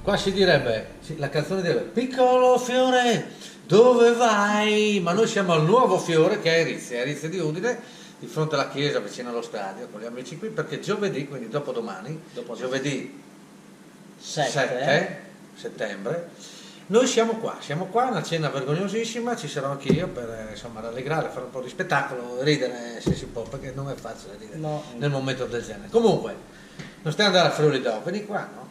Qua si direbbe, la canzone direbbe piccolo fiore dove vai? Ma noi siamo al nuovo fiore che è Erizia di Udine, di fronte alla chiesa vicino allo stadio con gli amici qui, perché giovedì, quindi dopodomani, giovedì 7 settembre, noi siamo qua, una cena vergognosissima, ci sarò anch'io per insomma rallegrare, fare un po' di spettacolo, ridere se si può, perché non è facile ridere nel momento del genere. Comunque, non stai andando a Friuli dopo, vieni qua, no?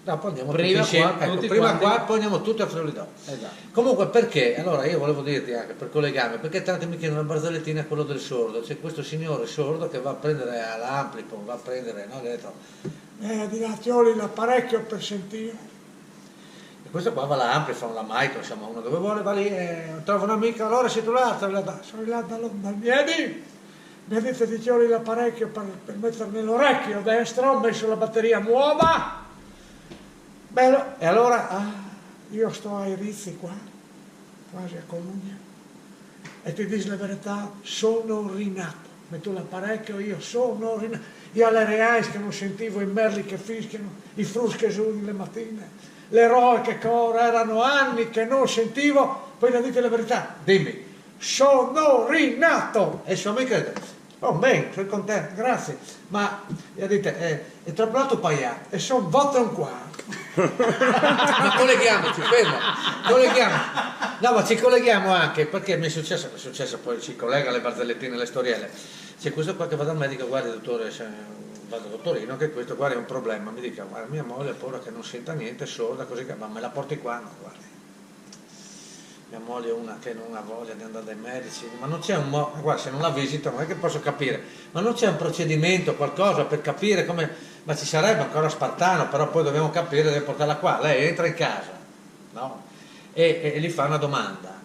Dopo andiamo prima tutti insieme, prima qua, poi andiamo tutti a Friuli dopo. Esatto. Comunque perché? Allora io volevo dirti anche per collegarmi, perché tanti mi chiedono la barzellettina è quello del sordo, c'è questo signore sordo che va a prendere all'Amplifon, va a prendere, no? Gli ho detto, di Lazioli l'apparecchio per sentire. e questo qua va all'Amplifon, la Michael, insomma uno dove vuole, va lì, trova un'amica, allora sei tu là, sono là dal Miedi, mi ha detto di Tioli l'apparecchio per mettere nell'orecchio destro, ho messo la batteria nuova, bello, e allora io sto a Irizi qua, quasi a Colugna, e ti dico la verità, sono rinato, metto l'apparecchio, io sono rinato, io alle Reais che non sentivo i merli che fischiano, i frus che suonano le mattine, l'eroe che corre, erano anni che non sentivo, poi la dite la verità, dimmi, sono rinato, e sua amica dice, oh bene, sono contento, grazie, ma gli dite, è troppo paiato, e sono voto qua. Ma colleghiamoci, fermo, colleghiamo. No, ma ci colleghiamo anche perché mi è successo, poi ci collega le barzellettine, le storielle. C'è questo qua che va dal medico, guarda dottore, vado al dottorino, che questo guarda è un problema, mi dica, guarda mia moglie ha paura che non senta niente, è sorda, così che, ma me la porti qua? No, guardi. Mia moglie è una che non ha voglia di andare dai medici, ma non c'è un modo, guarda se non la visito non è che posso capire, ma non c'è un procedimento, qualcosa per capire come, ma ci sarebbe ancora spartano, però poi dobbiamo capire, deve portarla qua, lei entra in casa, no? E gli fa una domanda,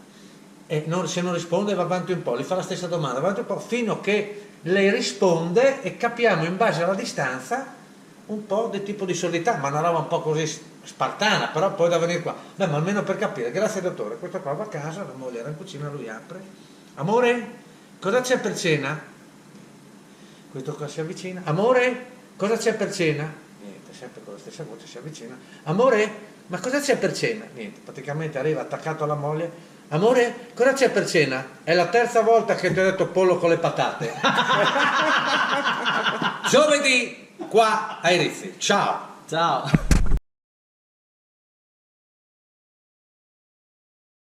e se non risponde va avanti un po', gli fa la stessa domanda, va avanti un po', fino a che lei risponde e capiamo in base alla distanza un po' del tipo di sordità, ma una roba un po' così spartana, però poi da venire qua. Beh, ma almeno per capire, grazie dottore, questo qua va a casa, la moglie era in cucina, lui apre, amore, cosa c'è per cena? Questo qua si avvicina, amore, cosa c'è per cena? Niente, sempre con la stessa voce si avvicina, amore, ma cosa c'è per cena? Niente, praticamente arriva attaccato alla moglie, amore, cosa c'è per cena? È la terza volta che ti ho detto pollo con le patate. Giovedì qua a Erizzi, ciao! Ciao!